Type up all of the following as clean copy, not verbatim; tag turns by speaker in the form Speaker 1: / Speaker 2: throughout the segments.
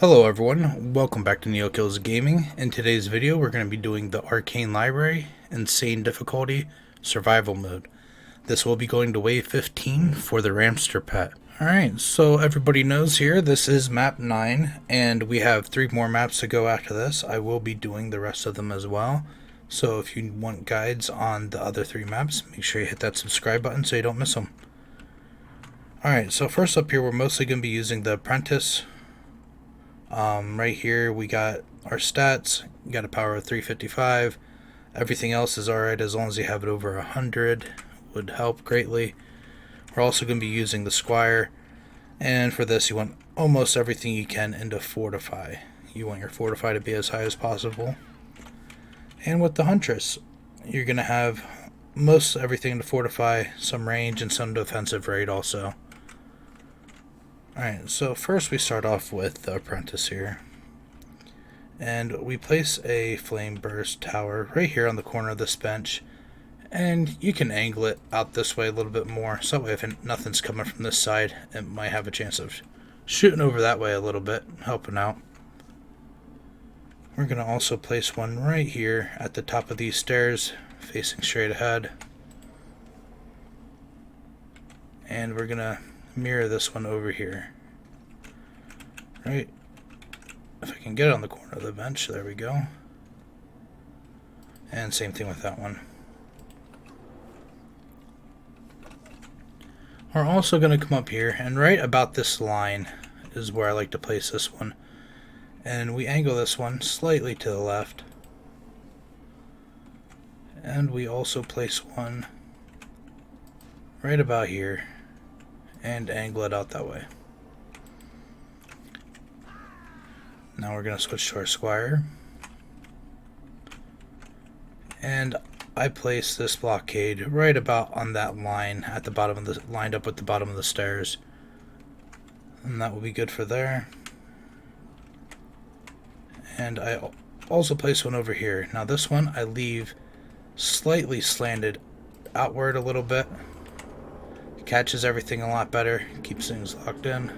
Speaker 1: Hello everyone, welcome back to Neokills Gaming. In today's video we're going to be doing the Arcane Library, Insane Difficulty, Survival Mode. This will be going to Wave 15 for the Ramster pet. Alright, so everybody knows here this is map 9 and we have 3 more maps to go after this. I will be doing the rest of them as well. So if you want guides on the other 3 maps, make sure you hit that subscribe button so you don't miss them. Alright, so first up here we're mostly going to be using the Apprentice. Right here we got our stats. You got a power of 355. Everything else is alright as long as you have it over 100. Would help greatly. We're also going to be using the Squire, and for this you want almost everything you can into Fortify. You want your Fortify to be as high as possible. And with the Huntress, you're going to have most everything into Fortify, some range, and some defensive raid also. Alright, so first we start off with the Apprentice here. And we place a Flame Burst tower right here on the corner of this bench. And you can angle it out this way a little bit more, so that way if nothing's coming from this side, it might have a chance of shooting over that way a little bit, helping out. We're going to also place one right here at the top of these stairs, facing straight ahead. And we're going to mirror this one over here. Right, if I can get it on the corner of the bench, there we go. And same thing with that one. We're also going to come up here, and right about this line is where I like to place this one. And we angle this one slightly to the left. And we also place one right about here and angle it out that way. Now we're going to switch to our Squire. And I place this blockade right about on that line at the bottom of the lined up with the bottom of the stairs. And that will be good for there. And I also place one over here. Now this one I leave slightly slanted outward a little bit. It catches everything a lot better, keeps things locked in.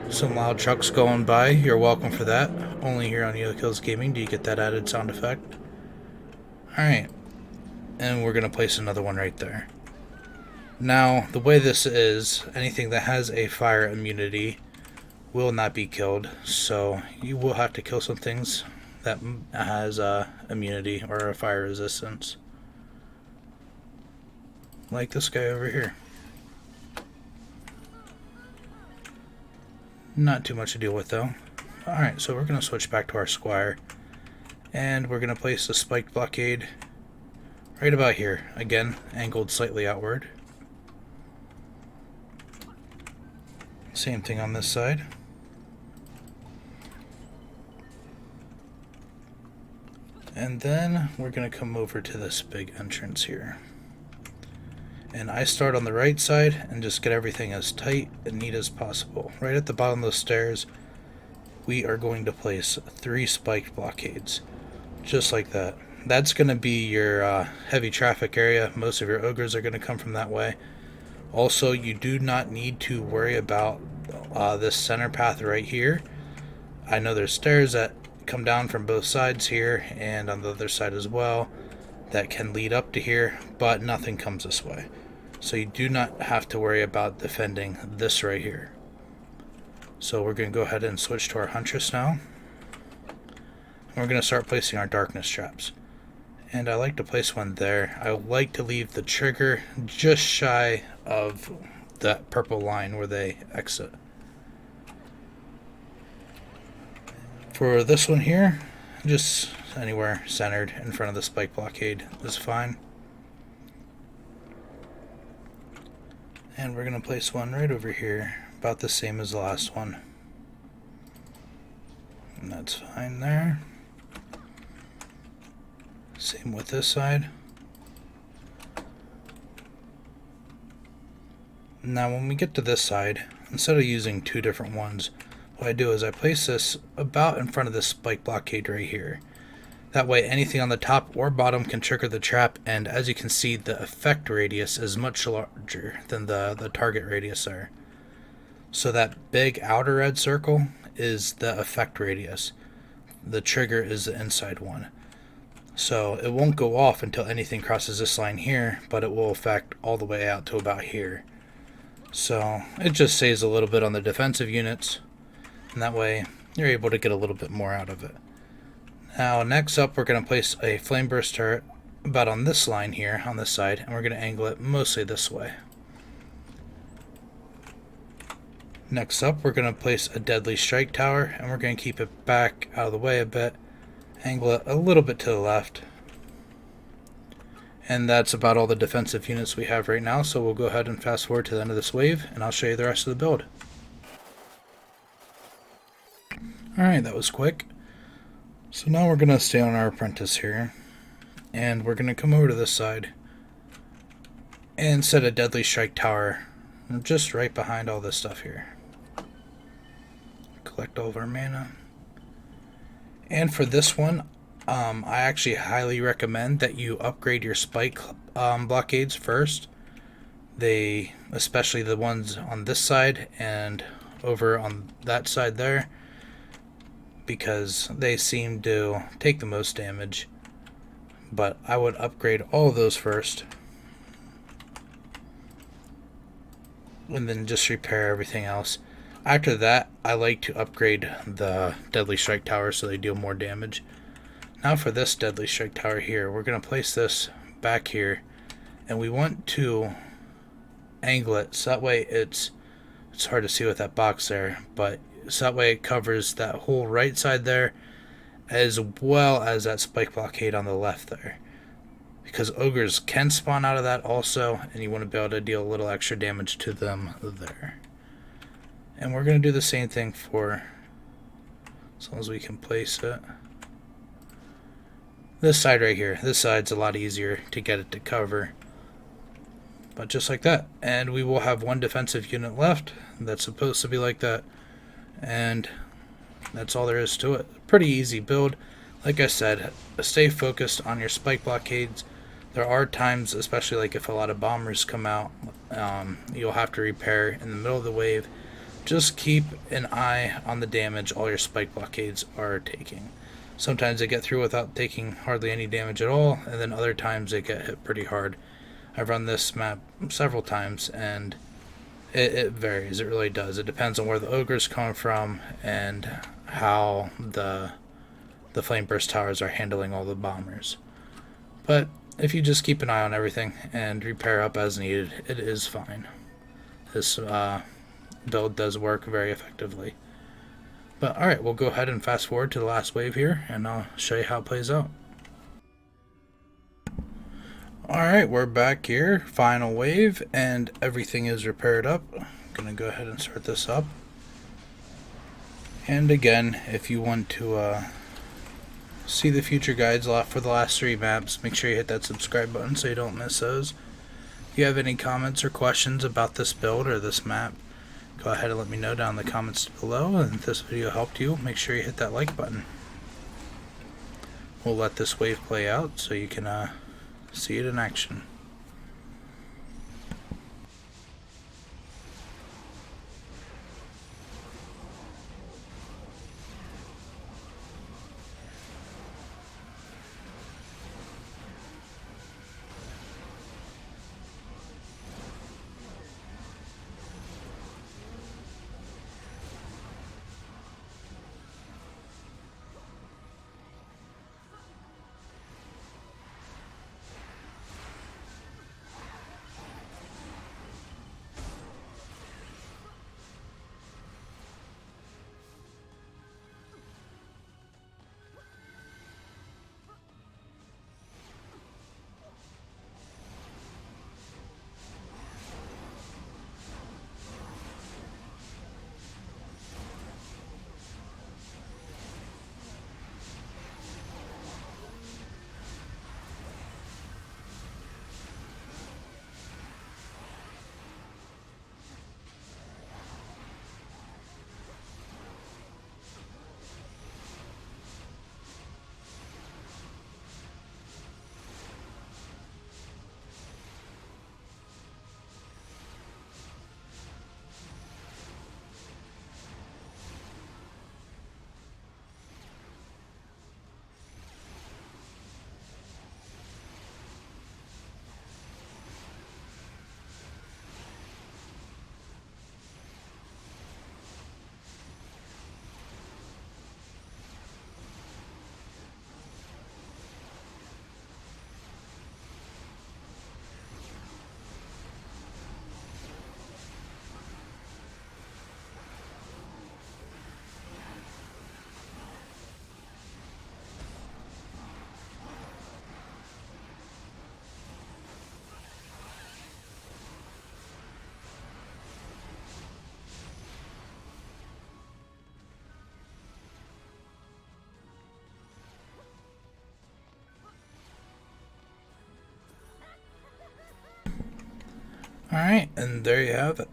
Speaker 1: Some loud trucks going by, you're welcome for that. Only here on Neokills Gaming do you get that added sound effect. Alright, and we're going to place another one right there. Now, the way this is, anything that has a fire immunity will not be killed, so you will have to kill some things that has immunity or a fire resistance. Like this guy over here. Not too much to deal with though. Alright, so we're going to switch back to our Squire. And we're going to place the spiked blockade right about here. Again, angled slightly outward. Same thing on this side. And then we're going to come over to this big entrance here. And I start on the right side and just get everything as tight and neat as possible. Right at the bottom of the stairs, we are going to place 3 spiked blockades. Just like that. That's going to be your heavy traffic area. Most of your ogres are going to come from that way. Also, you do not need to worry about this center path right here. I know there's stairs that come down from both sides here and on the other side as well that can lead up to here, but nothing comes this way. So you do not have to worry about defending this right here. So we're going to go ahead and switch to our Huntress now. And we're going to start placing our darkness traps. And I like to place one there. I like to leave the trigger just shy of that purple line where they exit. For this one here, just anywhere centered in front of the spike blockade is fine. And we're going to place one right over here, about the same as the last one. And that's fine there. Same with this side. Now when we get to this side, instead of using 2 different ones, what I do is I place this about in front of this spike blockade right here. That way anything on the top or bottom can trigger the trap, and as you can see, the effect radius is much larger than the target radius there. So that big outer red circle is the effect radius. The trigger is the inside one. So it won't go off until anything crosses this line here, but it will affect all the way out to about here. So it just saves a little bit on the defensive units, and that way you're able to get a little bit more out of it. Now next up, we're going to place a flame burst turret about on this line here on this side, and we're going to angle it mostly this way. Next up, we're going to place a deadly strike tower, and we're going to keep it back out of the way a bit, angle it a little bit to the left. And that's about all the defensive units we have right now, so we'll go ahead and fast forward to the end of this wave, and I'll show you the rest of the build. Alright, that was quick. So now we're going to stay on our apprentice here, and we're going to come over to this side and set a deadly strike tower just right behind all this stuff here. Collect all of our mana. And for this one, I actually highly recommend that you upgrade your spike blockades first. Especially the ones on this side and over on that side there, because they seem to take the most damage. But I would upgrade all of those first, and then just repair everything else. After that, I like to upgrade the deadly strike tower so they deal more damage. Now for this deadly strike tower here, we're going to place this back here, and we want to angle it so that way it's hard to see with that box there, but so that way it covers that whole right side there, as well as that spike blockade on the left there, because ogres can spawn out of that also, and you want to be able to deal a little extra damage to them there. And we're going to do the same thing for, as long as we can place it, this side right here. This side's a lot easier to get it to cover, but just like that. And we will have one defensive unit left that's supposed to be like that, and that's all there is to it. Pretty easy build. Like I said, stay focused on your spike blockades. There are times, especially like if a lot of bombers come out, you'll have to repair in the middle of the wave. Just keep an eye on the damage all your spike blockades are taking. Sometimes they get through without taking hardly any damage at all, and then other times they get hit pretty hard. I've run this map several times, and it varies. It really does. It depends on where the ogres come from and how the flame burst towers are handling all the bombers. But if you just keep an eye on everything and repair up as needed, it is fine. This build does work very effectively. But alright, we'll go ahead and fast forward to the last wave here, and I'll show you how it plays out. Alright, we're back here, final wave, and everything is repaired up. I'm gonna go ahead and start this up. And again, if you want to see the future guides for the last 3 maps, make sure you hit that subscribe button so you don't miss those. If you have any comments or questions about this build or this map, go ahead and let me know down in the comments below. And if this video helped you, make sure you hit that like button. We'll let this wave play out so you can see it in action. Alright, and there you have it.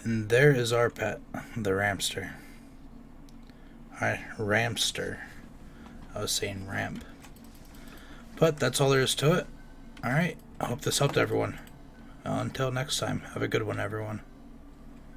Speaker 1: And there is our pet, the Ramster. Alright, Ramster. I was saying ramp. But that's all there is to it. Alright, I hope this helped everyone. Until next time, have a good one, everyone.